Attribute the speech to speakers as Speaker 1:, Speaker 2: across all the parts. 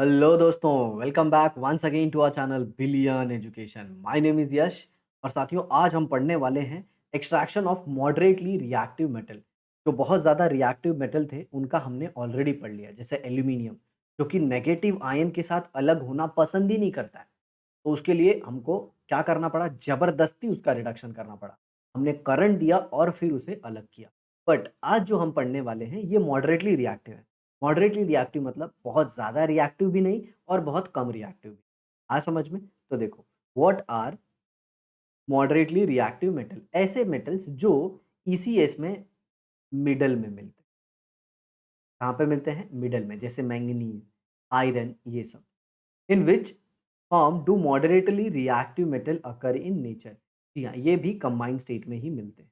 Speaker 1: Hello दोस्तों, welcome back once again to our channel Billion Education. My name is Yash और साथियों आज हम पढ़ने वाले हैं extraction of moderately reactive metal. जो बहुत ज़्यादा रिएक्टिव मेटल थे उनका हमने ऑलरेडी पढ़ लिया, जैसे एल्यूमिनियम जो कि नेगेटिव आयन के साथ अलग होना पसंद ही नहीं करता है। तो उसके लिए हमको क्या करना पड़ा, ज़बरदस्ती उसका रिडक्शन करना पड़ा। हमने करंट दिया और फिर उसे अलग किया। बट आज जो हम पढ़ने वाले हैं ये मॉडरेटली रिएक्टिव है। मॉडरेटली रिएक्टिव मतलब बहुत ज़्यादा रिएक्टिव भी नहीं और बहुत कम रिएक्टिव भी। आया समझ में? तो देखो, what are moderately reactive metal? ऐसे मेटल्स जो ईसीएस में मिडल में मिलते हैं। कहाँ पे मिलते हैं? मिडल में, जैसे मैंगनीज, आयरन, ये सब। In which form do moderately reactive metal occur in nature? जी हाँ, ये भी कंबाइंड स्टेट में ही मिलते हैं।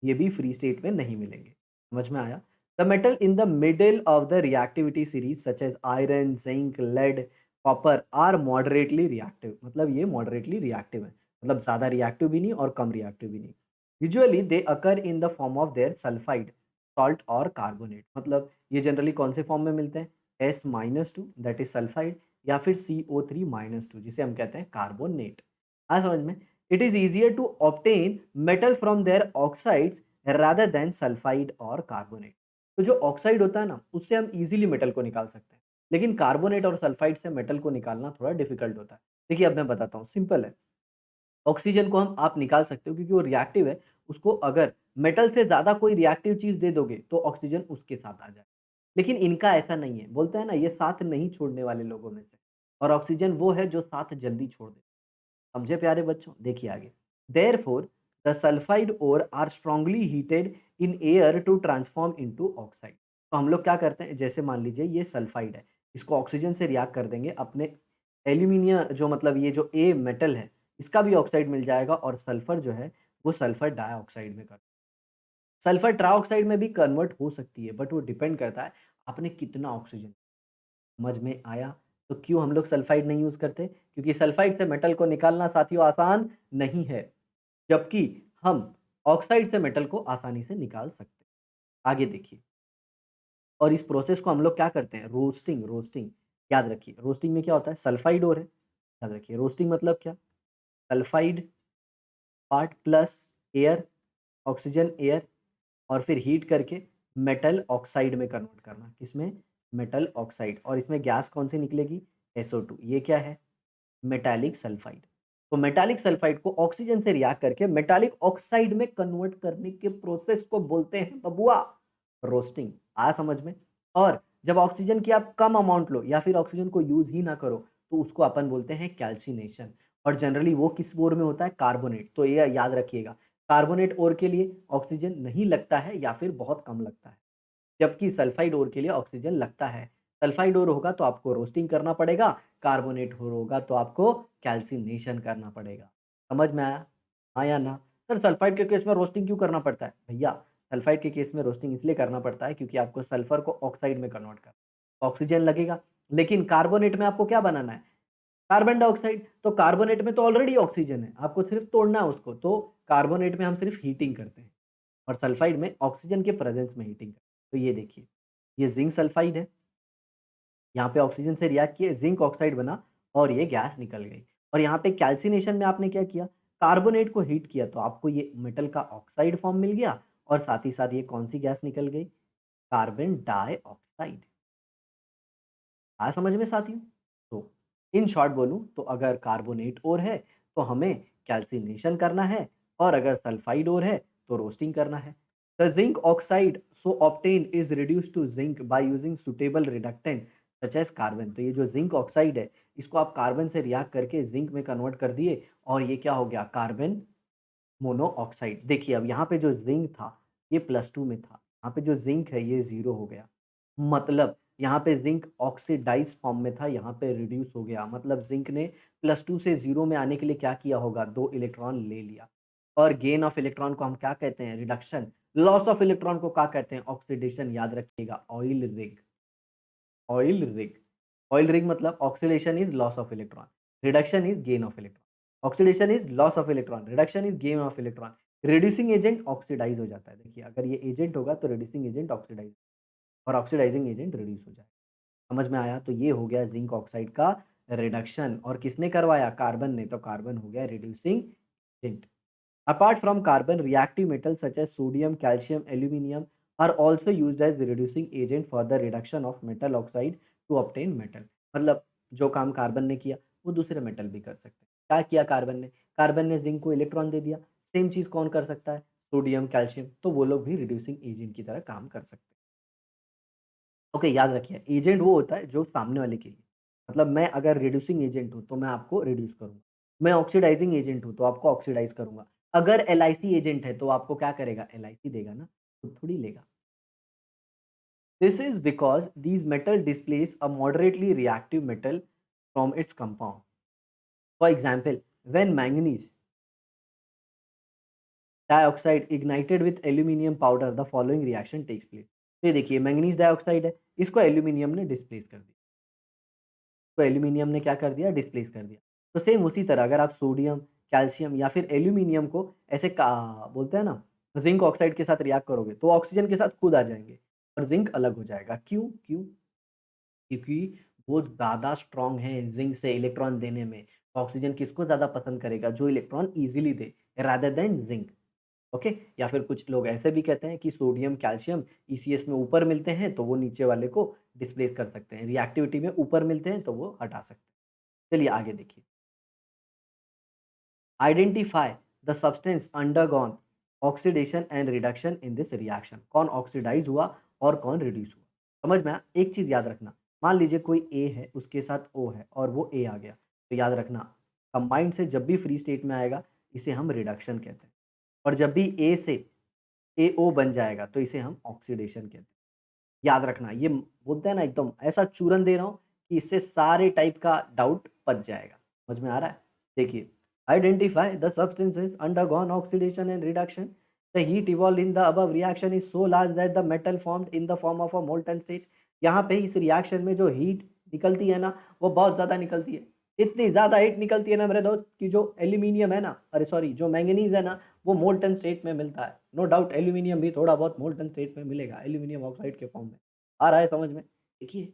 Speaker 1: ये भी फ्री स्टेट में नहीं मिलेंगे। समझ में आया? The metal in the middle of the reactivity series such as iron, zinc, lead, copper are moderately reactive. मतलब ये मॉडरेटली रिएक्टिव है, मतलब ज़्यादा रिएक्टिव भी नहीं और कम रिएक्टिव भी नहीं। Usually they occur in the form of their sulphide, salt और कार्बोनेट। मतलब ये जनरली कौन से फॉर्म में मिलते हैं? S-2 दैट इज सल्फाइड, या फिर CO3-2 जिसे हम कहते हैं कार्बोनेट। आ समझ में? It is easier to obtain metal from their oxides rather than sulfide और कार्बोनेट। तो जो ऑक्साइड होता है ना, उससे हम इजीली मेटल को निकाल सकते हैं, लेकिन कार्बोनेट और सल्फाइड से मेटल को निकालना थोड़ा डिफिकल्ट होता है। देखिए अब मैं बताता हूँ, सिंपल है। ऑक्सीजन को हम आप निकाल सकते हो क्योंकि वो रिएक्टिव है। उसको अगर मेटल से ज़्यादा कोई रिएक्टिव चीज़ दे दोगे तो ऑक्सीजन उसके साथ आ जाए। लेकिन इनका ऐसा नहीं है, बोलते हैं ना ये साथ नहीं छोड़ने वाले लोगों में से, और ऑक्सीजन वो है जो साथ जल्दी छोड़ दे। समझे प्यारे बच्चों? देखिए आगे। Therefore the sulphide ore are strongly heated in air to transform into oxide. तो हम लोग क्या करते हैं, जैसे मान लीजिए ये सल्फाइड है, इसको ऑक्सीजन से रिएक्ट कर देंगे अपने एल्यूमिनियम, जो मतलब ये जो ए मेटल है, इसका भी ऑक्साइड मिल जाएगा और सल्फर जो है वो सल्फर डाइऑक्साइड में कर, सल्फर ट्राइऑक्साइड में भी कन्वर्ट हो सकती है, बट वो डिपेंड करता है आपने कितना ऑक्सीजन। समझ में आया? तो क्यों हम लोग सल्फाइड नहीं यूज़ करते? क्योंकि सल्फाइड से मेटल को निकालना साथियों आसान नहीं है, जबकि हम ऑक्साइड से मेटल को आसानी से निकाल सकते हैं। आगे देखिए, और इस प्रोसेस को हम लोग क्या करते हैं? रोस्टिंग। रोस्टिंग याद रखिए, रोस्टिंग में क्या होता है? सल्फाइड ore है, याद रखिए। रोस्टिंग मतलब क्या? Sulphide part plus air, oxygen, air, और फिर हीट करके मेटल ऑक्साइड में कन्वर्ट करना। किसमें? Metal oxide. और इसमें गैस कौन सी निकलेगी? SO2। ये क्या है? Metallic sulphide. तो मेटालिक सल्फाइड को ऑक्सीजन से रिएक्ट करके मेटालिक ऑक्साइड में कन्वर्ट करने के प्रोसेस को बोलते हैं बबुआ रोस्टिंग। आया समझ में? और जब ऑक्सीजन की आप कम अमाउंट लो या फिर ऑक्सीजन को यूज ही ना करो तो उसको अपन बोलते हैं कैल्सिनेशन। और जनरली वो किस ओर में होता है? कार्बोनेट। तो ये याद रखिएगा, कार्बोनेट ओर के लिए ऑक्सीजन नहीं लगता है या फिर बहुत कम लगता है, जबकि सल्फाइड ओर के लिए ऑक्सीजन लगता है। सल्फाइड ओर होगा तो आपको रोस्टिंग करना पड़ेगा, कार्बोनेट ओर होगा तो आपको कैल्सिनेशन करना पड़ेगा। समझ में आया? हाँ या ना? सर सल्फाइड के केस में रोस्टिंग क्यों करना पड़ता है? भैया सल्फाइड के केस में रोस्टिंग इसलिए करना पड़ता है क्योंकि आपको सल्फर को ऑक्साइड में कन्वर्ट करना, ऑक्सीजन लगेगा। लेकिन कार्बोनेट में आपको क्या बनाना है? Carbon dioxide. तो कार्बोनेट में तो ऑलरेडी ऑक्सीजन है, आपको सिर्फ तोड़ना है उसको। तो कार्बोनेट में हम सिर्फ हीटिंग करते हैं और सल्फाइड में ऑक्सीजन के प्रेजेंस में हीटिंग करते हैं। तो ये देखिए, ये जिंक सल्फाइड है, यहाँ पे ऑक्सीजन से रिएक्ट किए, जिंक ऑक्साइड बना और ये गैस निकल गई। और यहाँ पे कैल्सिनेशन में आपने क्या किया? कार्बोनेट को हीट किया तो आपको ये मेटल का ऑक्साइड फॉर्म मिल गया और साथ ही साथ ये कौन सी गैस निकल गई? Carbon dioxide. आया समझ में साथियों? तो इन शॉर्ट बोलूँ तो अगर कार्बोनेट ओर है तो हमें कैल्सिनेशन करना है, और अगर सल्फाइड ओर है तो रोस्टिंग करना है। The zinc oxide so obtain is reduced to zinc by using suitable reductant such as carbon. तो ये जो जिंक ऑक्साइड है इसको आप कार्बन से रिएक्ट करके जिंक में कन्वर्ट कर दिए और ये क्या हो गया? Carbon monoxide. देखिए अब यहाँ पे जो ज़िंक था ये +2 में था, यहाँ पे जो ज़िंक है ये 0 हो गया। मतलब यहाँ पे ज़िंक ऑक्सिडाइज़ फॉर्म में था, यहाँ पे रिड्यूस हो गया। मतलब ज़िंक ने +2 से 0 में आने के लिए क्या किया होगा? 2 इलेक्ट्रॉन ले लिया। और गेन ऑफ इलेक्ट्रॉन को हम क्या कहते हैं? रिडक्शन। लॉस ऑफ इलेक्ट्रॉन को क्या कहते हैं? ऑक्सीडेशन। याद रखिएगा, oil rig. Oil rig. Oil rig मतलब oxidation is loss of electron, reduction is gain of electron. Oxidation is loss of electron, reduction is gain of electron. Reducing agent oxidise हो जाता है। देखिए अगर ये एजेंट होगा तो रिड्यूसिंग एजेंट ऑक्सीडाइज, और ऑक्सीडाइजिंग एजेंट रिड्यूस हो जाएगा। समझ में आया? तो ये हो गया ज़िंक ऑक्साइड का रिडक्शन और किसने करवाया? कार्बन ने, तो कार्बन हो गया reducing agent. Apart from carbon, reactive metals such as sodium, calcium, aluminum are also used as reducing agent for the reduction of metal oxide to obtain metal. मतलब जो काम कार्बन ने किया वो दूसरे मेटल भी कर सकते हैं। क्या किया कार्बन ने? कार्बन ने जिंक को इलेक्ट्रॉन दे दिया। सेम चीज कौन कर सकता है? सोडियम, कैल्शियम, तो वो लोग भी रिड्यूसिंग एजेंट की तरह काम कर सकते हैं। ओके, याद रखिए एजेंट वो होता है जो सामने वाले के लिए, मतलब मैं अगर रिड्यूसिंग एजेंट हूँ तो मैं आपको रिड्यूस करूंगा, मैं ऑक्सीडाइजिंग एजेंट हूँ तो आपको ऑक्सीडाइज करूंगा। अगर एलआईसी एजेंट है तो आपको क्या करेगा? एलआईसी देगा ना, खुद थोड़ी लेगा। This is because these metal displace a moderately reactive metal from its compound. For example, when manganese dioxide ignited with aluminium powder the following reaction takes place. ये देखिए मैंगनीज डाइऑक्साइड है, इसको एल्यूमिनियम ने डिस्प्लेस कर दिया, तो aluminium ने क्या कर दिया? डिस्प्लेस कर दिया। तो सेम उसी तरह अगर आप सोडियम, कैल्शियम या फिर एल्यूमीनियम को ऐसे का बोलते हैं ना, ज़िंक ऑक्साइड के साथ रिएक्ट करोगे तो ऑक्सीजन के साथ खुद आ जाएँगे और ज़िंक अलग हो जाएगा। क्यों? क्यों? क्योंकि वो ज़्यादा स्ट्रॉन्ग है ज़िंक से इलेक्ट्रॉन देने में। ऑक्सीजन किसको ज़्यादा पसंद करेगा? जो इलेक्ट्रॉन ईज़िली दे रादर दैन ज़िंक। ओके? या फिर कुछ लोग ऐसे भी कहते हैं कि सोडियम, कैल्शियम ईसीएस में ऊपर मिलते हैं तो वो नीचे वाले को डिस्प्लेस कर सकते हैं। रिएक्टिविटी में ऊपर मिलते हैं तो वो हटा सकते हैं। चलिए आगे देखिए। Identify the substance undergone oxidation and reduction in this reaction. कौन ऑक्सीडाइज हुआ और कौन रिड्यूस हुआ? समझ में आया? एक चीज़ याद रखना, मान लीजिए कोई ए है, उसके साथ ओ है और वो ए आ गया, तो याद रखना कंबाइंड से जब भी फ्री स्टेट में आएगा, इसे हम रिडक्शन कहते हैं और जब भी ए से एओ बन जाएगा, तो इसे हम ऑक्सीडेशन कहते हैं। याद रखना ये बोलते हैं ना एकदम ऐसा चूरन दे रहा हूँ कि इससे सारे टाइप का डाउट पच जाएगा। समझ में आ रहा है? देखिए, identify the substances undergone oxidation and reduction. The heat evolve in the above reaction is so large that the metal formed in the form of a molten state. यहाँ पे इस रिएक्शन में जो हीट निकलती है ना, वो बहुत ज़्यादा निकलती है। इतनी ज़्यादा हीट निकलती है ना मेरे दोस्त कि जो एल्यूमीनियम है ना, अरे सॉरी जो मैंगनीज है ना, वो मोल्टन स्टेट में मिलता है। नो डाउट एल्यूमीनियम भी थोड़ा बहुत मोल्टन स्टेट में मिलेगा, एल्यूमीनियम ऑक्साइड के फॉर्म में। आ रहा है समझ में? देखिए,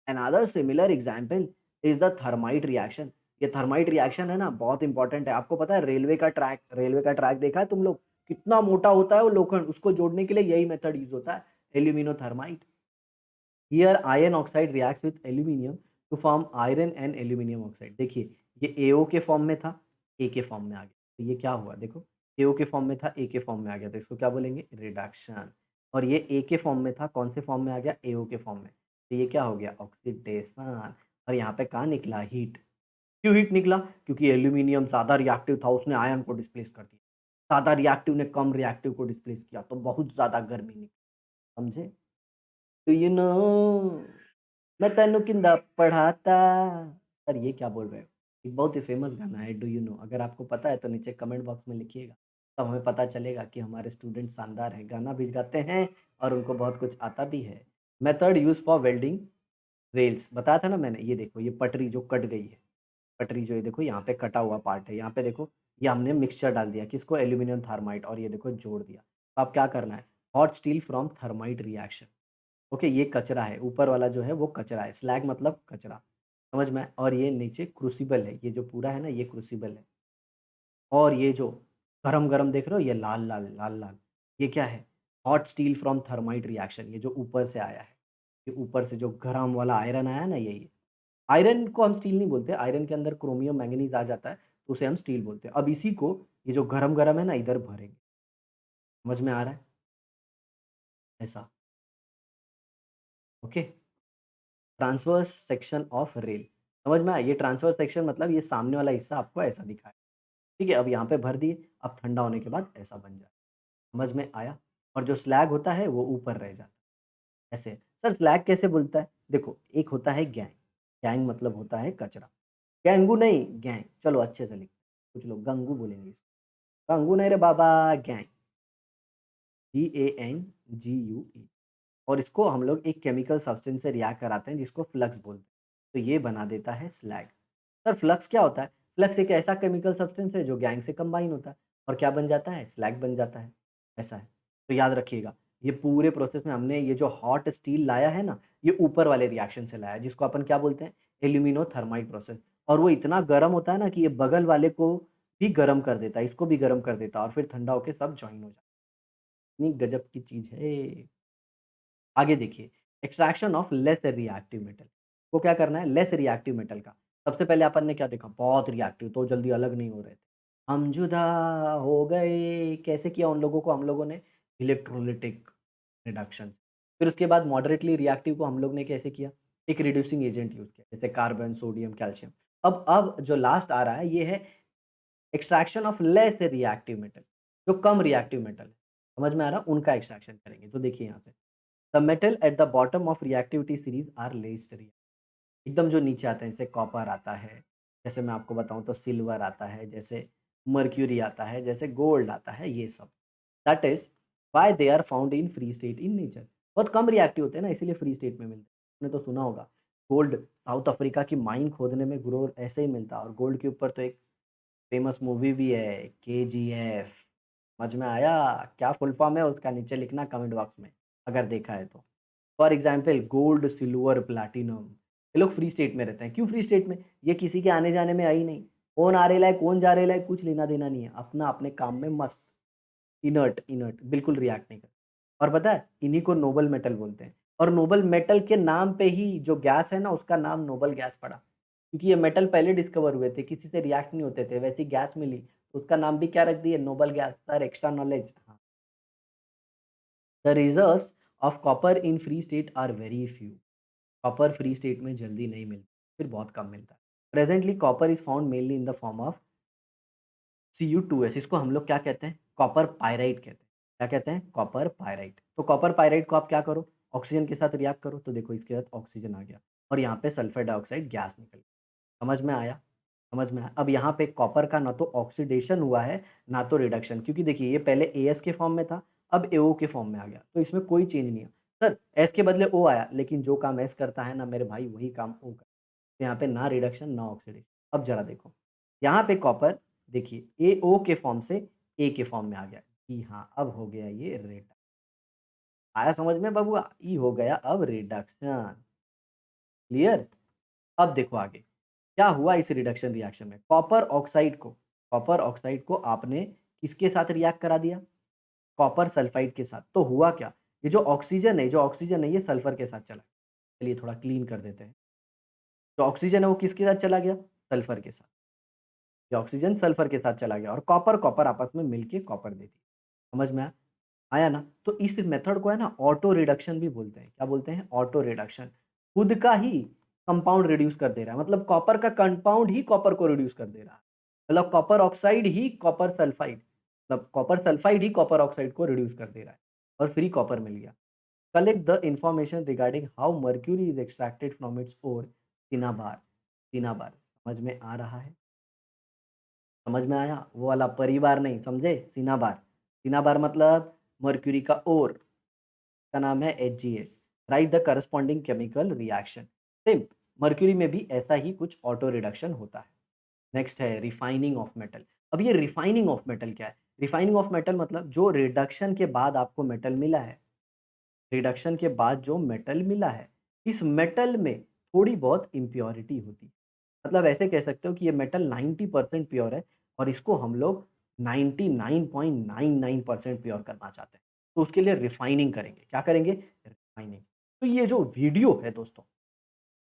Speaker 1: another similar example is the thermite reaction. ये थर्माइट रिएक्शन है ना, बहुत इंपॉर्टेंट है। आपको पता है रेलवे का ट्रैक देखा है तुम लोग? कितना मोटा होता है वो लोखंड, उसको जोड़ने के लिए यही मेथड यूज होता है, aluminothermite. Here iron oxide reacts with aluminium to form iron and aluminium oxide. देखिए, ये एओ के फॉर्म में था, ए के फॉर्म में आ गया, तो ये क्या हुआ देखो, एओ के फॉर्म में था, ए के फॉर्म में आ गया, तो इसको क्या बोलेंगे? रिडक्शन। और ये ए के फॉर्म में था, कौन से फॉर्म में आ गया? एओ के फॉर्म में, तो ये क्या हो गया? ऑक्सीडेशन। और यहाँ पे कहाँ निकला? हीट। क्यों हीट निकला? क्योंकि एल्यूमिनियम ज़्यादा रिएक्टिव था, उसने आयन को डिस्प्लेस कर दिया। ज़्यादा रिएक्टिव ने कम रिएक्टिव को डिस्प्लेस किया, तो बहुत ज़्यादा गर्मी निकली। समझे? डू यू नो मैं तेनू किंदा पढ़ाता। सर ये क्या बोल रहे हो? एक बहुत ही फेमस गाना है डू यू नो, अगर आपको पता है तो नीचे कमेंट बॉक्स में लिखिएगा, तब हमें पता चलेगा कि हमारे स्टूडेंट शानदार हैं, गाना भी गाते हैं और उनको बहुत कुछ आता भी है। Method use for welding rails, बताया था ना मैंने, ये देखो ये पटरी जो कट गई है, पटरी जो ये देखो यहाँ पे कटा हुआ पार्ट है, यहाँ पे देखो ये हमने मिक्सचर डाल दिया किसको? एल्यूमिनियम थार्माइट, और ये देखो जोड़ दिया। तो अब क्या करना है? Hot steel from thermite reaction. Okay, ये कचरा है, ऊपर वाला जो है वो कचरा है, स्लैग मतलब कचरा, समझ में? और ये नीचे क्रूसिबल है, ये जो पूरा है ना ये क्रूसिबल है। और ये जो गरम-गरम देख रहे हो ये लाल-लाल, लाल-लाल, ये क्या है? Hot steel from thermite reaction, ये जो ऊपर से आया है। ये ऊपर से जो गरम वाला आयरन आया है ना यही है। आयरन को हम स्टील नहीं बोलते, आयरन के अंदर क्रोमियम, मैंगनीज़ आ जाता है, तो उसे हम स्टील बोलते हैं। अब इसी को ये जो गरम-गरम है ना इधर भरेंगे, समझ में आ रहा है? ऐसा, okay? Transverse section of rail, समझ में आया? ये ट्रांसवर्स सेक्शन मतलब ये सामने वाला हिस्सा आपको ऐसा दिखा है, ठीक है? अब यहाँ पे भर दिए, अब ठंडा होने के बाद ऐसा बन जाए, समझ में आया? और जो स्लैग होता है वो ऊपर रह जाता है, ऐसे। सर स्लैग कैसे बोलता है? देखो, एक होता है गैंग, गैंग मतलब होता है कचरा, गैंगू नहीं गैंग, चलो अच्छे से लिखते हैं, कुछ लोग गंगू बोलेंगे इसको, गंगू नहीं रे बाबा, गैंग, GANGUE। और इसको हम लोग एक केमिकल सब्सटेंस से रिएक्ट कराते हैं जिसको फ्लक्स बोलते हैं, तो ये बना देता है स्लैग। सर फ्लक्स क्या होता है? फ्लक्स एक ऐसा केमिकल सब्सटेंस है जो गैंग से कंबाइन होता है और क्या बन जाता है? स्लैग बन जाता है, ऐसा है। तो याद रखिएगा, ये पूरे प्रोसेस में हमने ये जो हॉट स्टील लाया है ना, ये ऊपर वाले रिएक्शन से लाया है, जिसको अपन क्या बोलते हैं? एल्यूमिनो-थर्माइड प्रोसेस। और वो इतना गरम होता है ना कि ये बगल वाले को भी गरम कर देता है, इसको भी गरम कर देता है और फिर ठंडा होके सब जॉइन हो जाता है। इतनी गज़ब की चीज़ है। आगे देखिए, extraction of less reactive metal. वो क्या करना है? लेस रिएक्टिव मेटल का। सबसे पहले अपन ने क्या देखा? बहुत रिएक्टिव, तो जल्दी अलग नहीं हो रहे थे। हम जुदा हो गए, कैसे किया उन लोगों को हम लोगों ने? Electrolytic reduction. फिर उसके बाद मॉडरेटली रिएक्टिव को हम लोग ने कैसे किया? एक रिड्यूसिंग एजेंट यूज़ किया, जैसे कार्बन, सोडियम, कैल्शियम। अब जो लास्ट आ रहा है, ये है extraction of less reactive metal, जो कम रिएक्टिव मेटल है। समझ में आ रहा है? उनका एक्सट्रैक्शन करेंगे। तो देखिए यहाँ पे, the metal at the bottom of reactivity series are less reactive. एकदम जो नीचे आते हैं, जैसे कॉपर आता है, जैसे मैं आपको बताऊँ तो सिल्वर आता है, जैसे मर्क्यूरी आता है, जैसे गोल्ड आता है, ये सब। That is why they are found in free state in nature. बहुत कम रिएक्टिव होते हैं ना, इसीलिए फ्री स्टेट में मिलते हैं। आपने तो सुना होगा, गोल्ड साउथ अफ्रीका की माइन खोदने में ग्रो ऐसे ही मिलता है, और गोल्ड के ऊपर तो एक फेमस मूवी भी है, केजीएफ। समझ में आया? क्या फुल फॉर्म है उसका? नीचे लिखना कमेंट बॉक्स में, अगर देखा है तो। For example gold, silver, platinum, ये लोग फ्री स्टेट में रहते हैं। क्यों फ्री स्टेट में? ये किसी के आने-जाने में आई नहीं। कौन आ रेला है, कौन जा रेला है, कुछ लेना-देना नहीं है। अपना अपने काम में मस्त, इनर्ट इनर्ट, बिल्कुल रिएक्ट नहीं करते। और पता है, इन्हीं को नोबल मेटल बोलते हैं। और नोबल मेटल के नाम पे ही जो गैस है ना, उसका नाम नोबल गैस पड़ा। क्योंकि ये मेटल पहले डिस्कवर हुए थे, किसी से रिएक्ट नहीं होते थे, वैसी गैस मिली, तो उसका नाम भी क्या रख दिए? Noble gas. Sir extra knowledge. हाँ। The reserves of copper in free state are very few. Copper free state में जल्दी नहीं मिलता, फिर बहुत कम मिलता है। Presently copper is found mainly in the form of Cu2s। इसको हम लोग क्या कहते हैं? कॉपर पायराइट कहते हैं। क्या कहते हैं? Copper pyrite. तो कॉपर पायराइट को आप क्या करो? ऑक्सीजन के साथ रिएक्ट करो, तो देखो इसके साथ ऑक्सीजन आ गया और यहाँ पे सल्फर डाइऑक्साइड गैस निकल गई। समझ में आया? समझ में आया? अब यहाँ पे कॉपर का ना तो ऑक्सीडेशन हुआ है, ना तो रिडक्शन, क्योंकि देखिए ये पहले एएस के फॉर्म में था, अब एओ के फॉर्म में आ गया, तो इसमें कोई चेंज नहीं है। सर एस के बदले ओ आया, लेकिन जो काम एस करता है ना मेरे भाई, वही काम ओ करता है। तो यहाँ पे ना रिडक्शन ना ऑक्सीडेशन। अब जरा देखो, यहाँ पे कॉपर, देखिए एओ के फॉर्म से ए के फॉर्म में आ गया। जी हाँ, अब हो गया ये रेड। आया समझ में बबुआ? ई हो गया अब रिडक्शन। क्लियर? अब देखो आगे, क्या हुआ इस रिडक्शन रिएक्शन में? कॉपर ऑक्साइड को आपने किसके साथ रिएक्ट करा दिया? कॉपर सल्फाइड के साथ। तो हुआ क्या? ये जो ऑक्सीजन है ये सल्फर के साथ चला। चलिए थोड़ा क्लीन कर देते हैं। जो ऑक्सीजन है वो किसके साथ चला गया? सल्फर के साथ। ये ऑक्सीजन सल्फर के साथ चला गया और कॉपर आपस में मिलके कॉपर दे दी। समझ में आया? आया ना? तो इस मेथड को है ना ऑटो रिडक्शन भी बोलते हैं। क्या बोलते हैं? Auto reduction. खुद का ही कंपाउंड रिड्यूस कर दे रहा है, मतलब कॉपर का कंपाउंड ही कॉपर को रिड्यूस कर दे रहा है। मतलब कॉपर ऑक्साइड ही कॉपर सल्फाइड, मतलब कॉपर सल्फाइड ही कॉपर ऑक्साइड को रिड्यूस कर दे रहा है और फ्री कॉपर मिल गया। Collect the information regarding how mercury is extracted from its ore. Cinnabar. Cinnabar समझ में आ रहा है? समझ में आया? वो वाला परिवार नहीं, समझे? सिनाबार। सिनाबार मतलब मर्क्यूरी का ओर, का नाम है HGS. Right the corresponding chemical reaction. Same mercury में भी ऐसा ही कुछ ऑटो रिडक्शन होता है। नेक्स्ट है रिफाइनिंग ऑफ मेटल। अब ये रिफाइनिंग ऑफ मेटल क्या है? रिफाइनिंग ऑफ मेटल मतलब जो रिडक्शन के बाद आपको मेटल मिला है, रिडक्शन के बाद जो मेटल मिला है, इस मेटल में थोड़ी बहुत इम्प्योरिटी होती है। मतलब ऐसे कह सकते हो कि ये मेटल 90% प्योर है और इसको हम लोग 99.99% प्योर करना चाहते हैं। तो उसके लिए रिफाइनिंग करेंगे। क्या करेंगे? रिफाइनिंग। तो ये जो वीडियो है दोस्तों,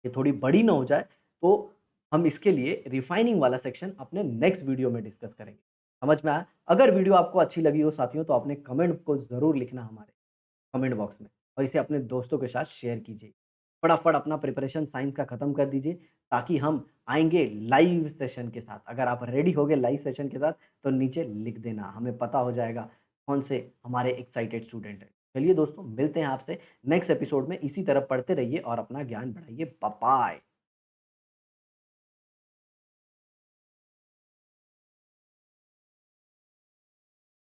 Speaker 1: ये थोड़ी बड़ी ना हो जाए, तो हम इसके लिए रिफाइनिंग वाला सेक्शन अपने नेक्स्ट वीडियो में डिस्कस करेंगे। समझ में आया? अगर वीडियो आपको अच्छी लगी हो साथियों, तो अपने कमेंट को ज़रूर लिखना हमारे कमेंट बॉक्स में और इसे अपने दोस्तों के साथ शेयर कीजिए। फटाफट अपना प्रिपरेशन साइंस का खत्म कर दीजिए, ताकि हम आएँगे लाइव सेशन के साथ। अगर आप रेडी हो गए लाइव सेशन के साथ, तो नीचे लिख देना, हमें पता हो जाएगा कौन से हमारे एक्साइटेड स्टूडेंट हैं। चलिए दोस्तों, मिलते हैं आपसे नेक्स्ट एपिसोड में। इसी तरह पढ़ते रहिए और अपना ज्ञान बढ़ाइए। Bye bye.